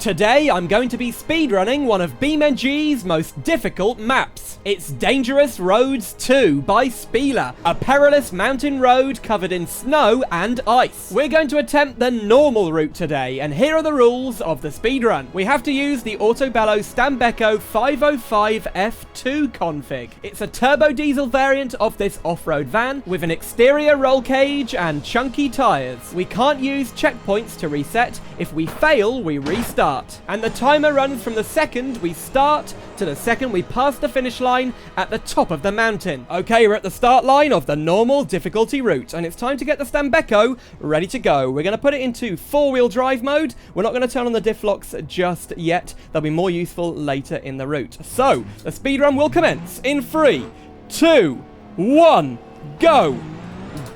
Today I'm going to be speedrunning one of BeamNG's most difficult maps. It's Dangerous Roads 2 by Spieler, a perilous mountain road covered in snow and ice. We're going to attempt the normal route today, and here are the rules of the speedrun. We have to use the Autobello Stambecco 505F2 config. It's a turbo diesel variant of this off-road van with an exterior roll cage and chunky tyres. We can't use checkpoints to reset. If we fail, we restart. And the timer runs from the second we start to the second we pass the finish line at the top of the mountain. Okay, we're at the start line of the normal difficulty route, and it's time to get the Stambecco ready to go. We're going to put it into four-wheel drive mode. We're not going to turn on the diff locks just yet. They'll be more useful later in the route. So, the speedrun will commence in 3, 2, 1, go!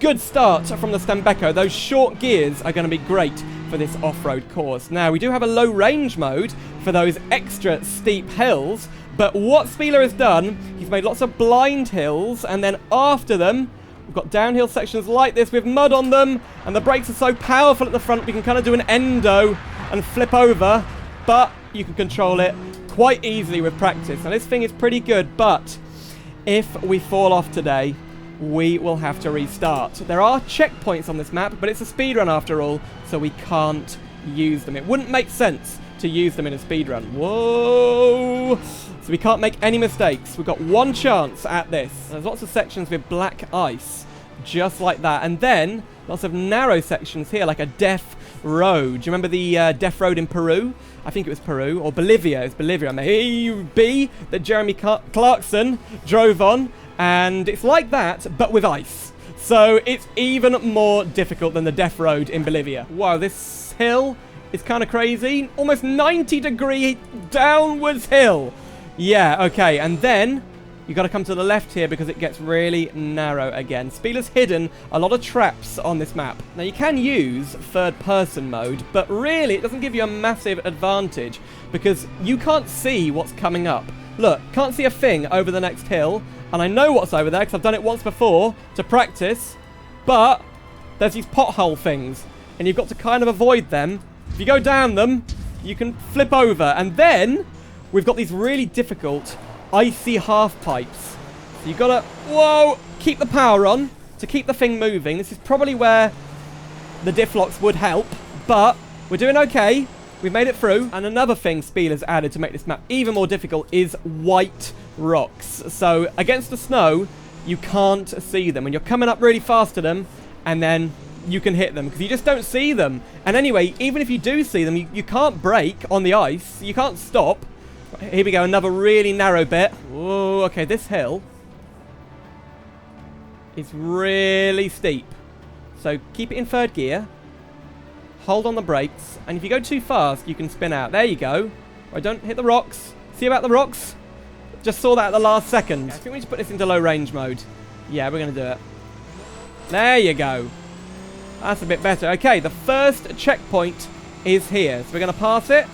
Good start from the Stambecco. Those short gears are going to be great for this off-road course. Now, we do have a low range mode for those extra steep hills, but what Spieler has done, he's made lots of blind hills, and then after them, we've got downhill sections like this with mud on them, and the brakes are so powerful at the front, we can kind of do an endo and flip over, but you can control it quite easily with practice. Now, this thing is pretty good, but if we fall off today, we will have to restart. There are checkpoints on this map, but it's a speedrun after all, so we can't use them. It wouldn't make sense to use them in a speedrun. Whoa! So we can't make any mistakes. We've got one chance at this. There's lots of sections with black ice, just like that. And then, lots of narrow sections here, like a deaf road. Do you remember the deaf road in Peru? I think it was Peru, or Bolivia. It's Bolivia, maybe, that Jeremy Clarkson drove on. And it's like that, but with ice. So it's even more difficult than the death road in Bolivia. Wow, this hill is kind of crazy. Almost 90-degree downwards hill. Yeah, okay. And then you got to come to the left here because it gets really narrow again. Spieler's hidden a lot of traps on this map. Now, you can use third-person mode, but really it doesn't give you a massive advantage because you can't see what's coming up. Look, can't see a thing over the next hill. And I know what's over there because I've done it once before to practice. But there's these pothole things, and you've got to kind of avoid them. If you go down them, you can flip over. And then we've got these really difficult icy half pipes. So you've got to, whoa, keep the power on to keep the thing moving. This is probably where the diff locks would help, but we're doing okay. We've made it through. And another thing Spieler's added to make this map even more difficult is white rocks. So against the snow, you can't see them. When you're coming up really fast to them, and then you can hit them because you just don't see them. And anyway, even if you do see them, you can't brake on the ice. You can't stop. Here we go, another really narrow bit. Whoa, okay, this hill is really steep. So keep it in third gear. Hold on the brakes, and if you go too fast, you can spin out. There you go. Right, don't hit the rocks. See about the rocks? Just saw that at the last second. I think we should put this into low range mode. Yeah, we're going to do it. There you go. That's a bit better. Okay, the first checkpoint is here. So we're going to pass it.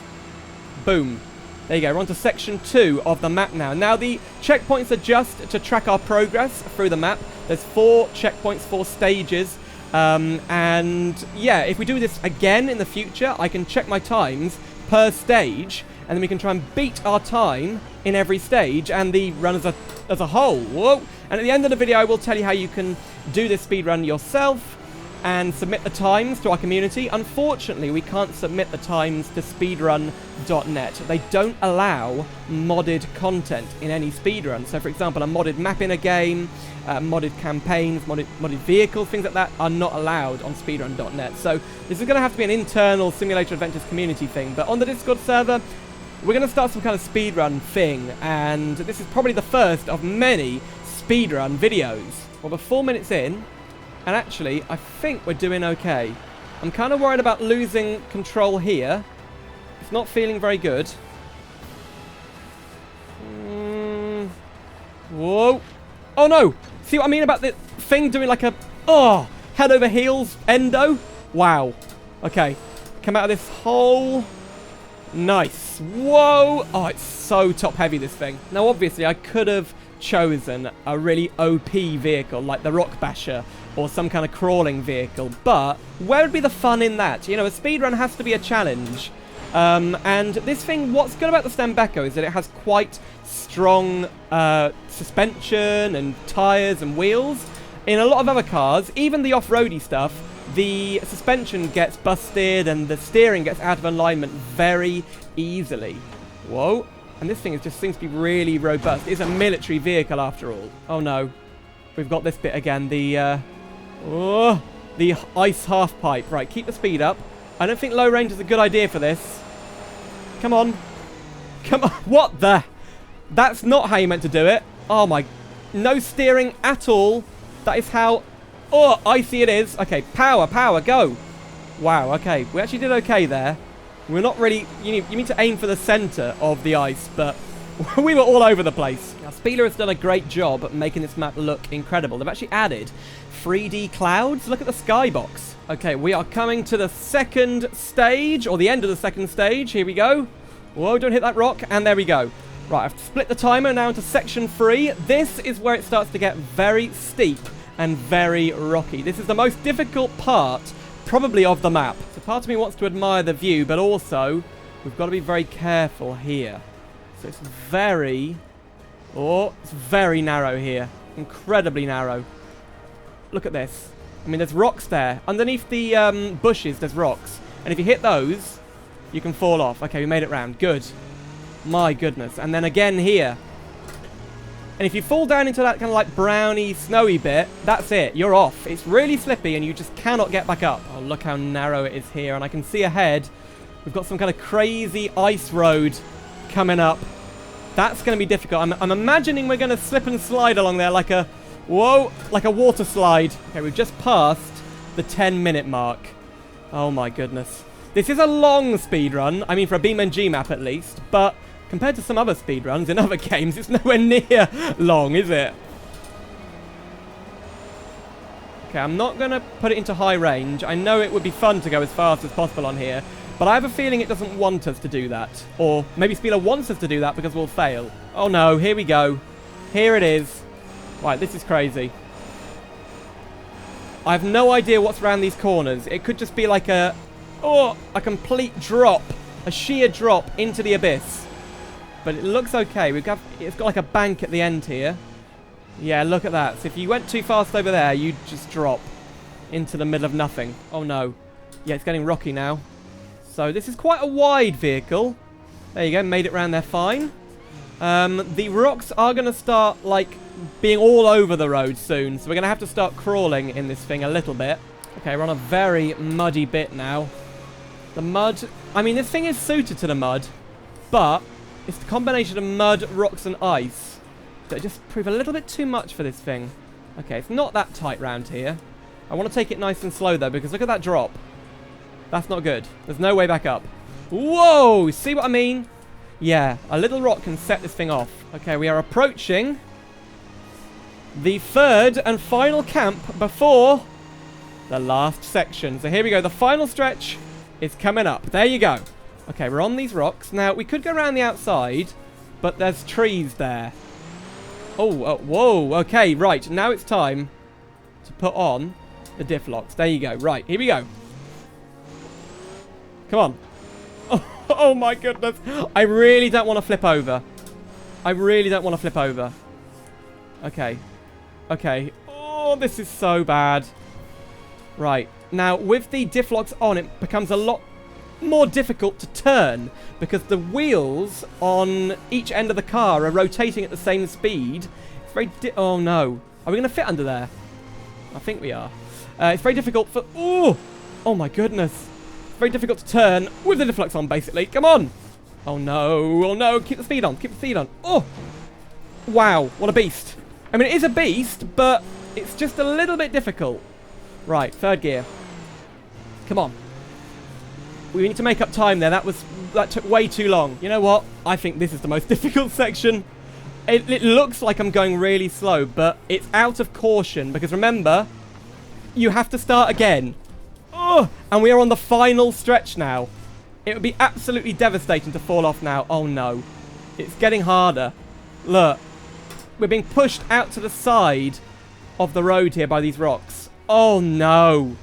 Boom. There you go. We're on to section 2 of the map now. Now, the checkpoints are just to track our progress through the map. There's 4 checkpoints, 4 stages. And yeah, if we do this again in the future, I can check my times per stage, and then we can try and beat our time in every stage and the run as a whole. Whoa! And at the end of the video, I will tell you how you can do this speedrun yourself and submit the times to our community. Unfortunately, we can't submit the times to speedrun.net. They don't allow modded content in any speedrun. So, for example, a modded map in a game, modded campaigns, modded vehicles, things like that are not allowed on speedrun.net. So this is going to have to be an internal Simulator Adventures community thing. But on the Discord server, we're going to start some kind of speedrun thing. And this is probably the first of many speedrun videos. Well, we're 4 minutes in. And actually, I think we're doing okay. I'm kind of worried about losing control here. It's not feeling very good. Whoa. Oh, no. See what I mean about the thing doing like a, head over heels endo? Wow. Okay. Come out of this hole. Nice. Whoa. Oh, it's so top heavy, this thing. Now, obviously, I could have chosen a really OP vehicle like the Rock Basher or some kind of crawling vehicle, but where would be the fun in that? You know, a speedrun has to be a challenge, And this thing, what's good about the Stambecco is that it has quite strong suspension and tyres and wheels. In a lot of other cars, even the off-roady stuff, the suspension gets busted and the steering gets out of alignment very easily. Whoa. And this thing just seems to be really robust. It's a military vehicle after all. Oh no. We've got this bit again. The ice half pipe. Right, keep the speed up. I don't think low range is a good idea for this. Come on. Come on. What the? That's not how you meant to do it. Oh my. No steering at all. That is how... Oh, icy it is. Okay, power, power, go. Wow, okay. We actually did okay there. We're not really... You need to aim for the center of the ice, but we were all over the place. Now, Speedrun has done a great job at making this map look incredible. They've actually added 3D clouds. Look at the skybox. Okay, we are coming to the second stage, or the end of the second stage. Here we go. Whoa, don't hit that rock. And there we go. Right, I've split the timer now into section 3. This is where it starts to get very steep and very rocky. This is the most difficult part, probably, of the map. So part of me wants to admire the view, but also we've got to be very careful here. So it's very... Oh, it's very narrow here. Incredibly narrow. Look at this. I mean, there's rocks there. Underneath the bushes, there's rocks. And if you hit those, you can fall off. Okay, we made it round. Good. My goodness. And then again here. And if you fall down into that kind of like browny, snowy bit, that's it. You're off. It's really slippy and you just cannot get back up. Oh, look how narrow it is here. And I can see ahead, we've got some kind of crazy ice road coming up. That's going to be difficult. I'm imagining we're going to slip and slide along there like a... Whoa, like a water slide. Okay, we've just passed the 10-minute mark. Oh my goodness. This is a long speedrun. I mean, for a BeamNG map at least. But compared to some other speedruns in other games, it's nowhere near long, is it? Okay, I'm not going to put it into high range. I know it would be fun to go as fast as possible on here. But I have a feeling it doesn't want us to do that. Or maybe Speedrun wants us to do that because we'll fail. Oh no, here we go. Here it is. Right, this is crazy. I have no idea what's around these corners. It could just be like a complete drop. A sheer drop into the abyss. But it looks okay. It's got like a bank at the end here. Yeah, look at that. So if you went too fast over there, you'd just drop into the middle of nothing. Oh no. Yeah, it's getting rocky now. So this is quite a wide vehicle. There you go, made it round there fine. The rocks are going to start, like, being all over the road soon. So we're going to have to start crawling in this thing a little bit. Okay, we're on a very muddy bit now. The mud... I mean, this thing is suited to the mud. But it's the combination of mud, rocks, and ice that just prove a little bit too much for this thing. Okay, it's not that tight round here. I want to take it nice and slow, though, because look at that drop. That's not good. There's no way back up. Whoa! See what I mean? Yeah, a little rock can set this thing off. Okay, we are approaching the third and final camp before the last section. So here we go. The final stretch is coming up. There you go. Okay, we're on these rocks. Now, we could go around the outside, but there's trees there. Oh, whoa. Okay, right. Now it's time to put on the diff locks. There you go. Right, here we go. Come on. Oh my goodness. I really don't want to flip over. I really don't want to flip over. Okay. Okay. Oh, this is so bad. Right. Now, with the diff locks on, it becomes a lot more difficult to turn because the wheels on each end of the car are rotating at the same speed. It's very... Oh, no. Are we going to fit under there? I think we are. It's very difficult for... Oh my goodness. Very difficult to turn with the diff locks on, basically. Come on. Oh, no. Oh, no. Keep the speed on. Keep the speed on. Oh. Wow. What a beast. I mean, it is a beast, but it's just a little bit difficult. Right. Third gear. Come on. We need to make up time there. That took way too long. You know what? I think this is the most difficult section. It looks like I'm going really slow, but it's out of caution. Because remember, you have to start again. Oh, and we are on the final stretch now. It would be absolutely devastating to fall off now. Oh no. It's getting harder. Look. We're being pushed out to the side of the road here by these rocks. Oh no.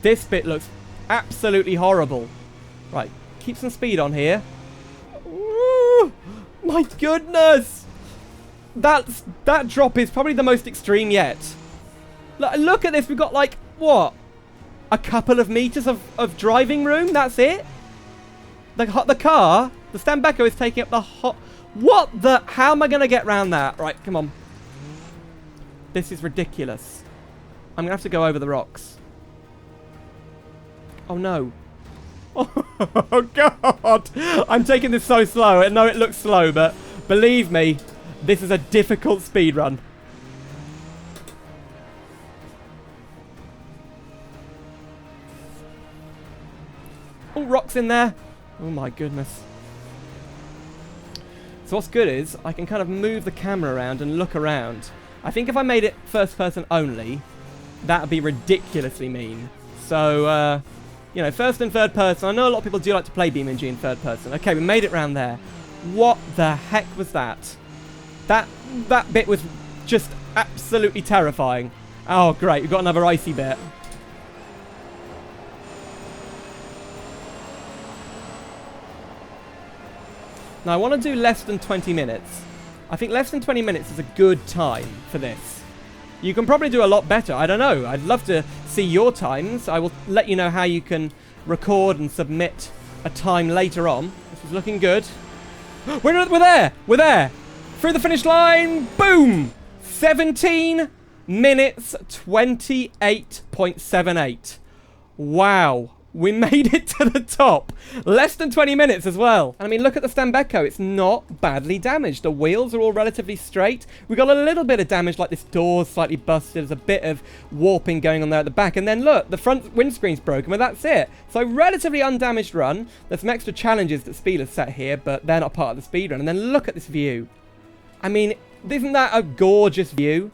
This bit looks absolutely horrible. Right. keep some speed on here. Ooh, my goodness! That drop is probably the most extreme yet. Look at this. We've got like, what? A couple of meters of driving room? That's it? The car, the Stambecco is taking up the hot... What the... How am I going to get around that? Right, come on. This is ridiculous. I'm going to have to go over the rocks. Oh, no. Oh, God. I'm taking this so slow. I know it looks slow, but believe me, this is a difficult speed run. Oh, rocks in there. Oh, my goodness. So what's good is I can kind of move the camera around and look around. I think if I made it first person only, that would be ridiculously mean. So, you know, first and third person. I know a lot of people do like to play BeamNG in third person. Okay, we made it round there. What the heck was that? That bit was just absolutely terrifying. Oh, great. We've got another icy bit. Now, I want to do less than 20 minutes. I think less than 20 minutes is a good time for this. You can probably do a lot better. I don't know. I'd love to see your times. I will let you know how you can record and submit a time later on. This is looking good. We're there! We're there! Through the finish line! Boom! 17 minutes 28.78. Wow. We made it to the top. Less than 20 minutes as well. And I mean, look at the Stambecco. It's not badly damaged. The wheels are all relatively straight. We got a little bit of damage, like this door's slightly busted. There's a bit of warping going on there at the back. And then look, the front windscreen's broken, but that's it. So relatively undamaged run. There's some extra challenges that Speed has set here, but they're not part of the speed run. And then look at this view. I mean, isn't that a gorgeous view?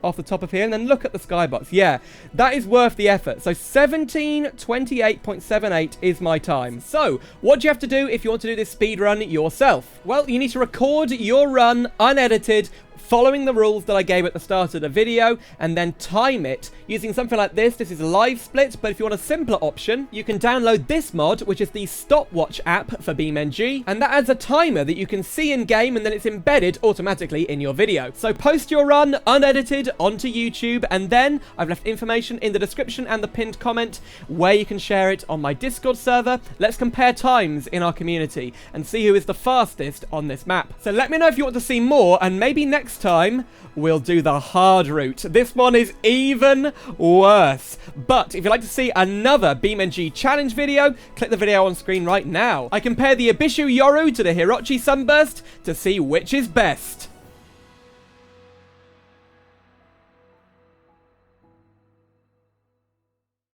Off the top of here, and then look at the skybox. Yeah, that is worth the effort. So 17:28.78 is my time. So what do you have to do if you want to do this speed run yourself? Well, you need to record your run unedited, following the rules that I gave at the start of the video, and then time it using something like this. This is LiveSplit, but if you want a simpler option, you can download this mod, which is the Stopwatch app for BeamNG, and that adds a timer that you can see in game, and then it's embedded automatically in your video. So post your run unedited onto YouTube, and then I've left information in the description and the pinned comment where you can share it on my Discord server. Let's compare times in our community and see who is the fastest on this map. So let me know if you want to see more, and maybe next time we'll do the hard route. This one is even worse. But if you'd like to see another BeamNG challenge video, click the video on screen right now. I compare the Ibishu Yoru to the Hirochi Sunburst to see which is best.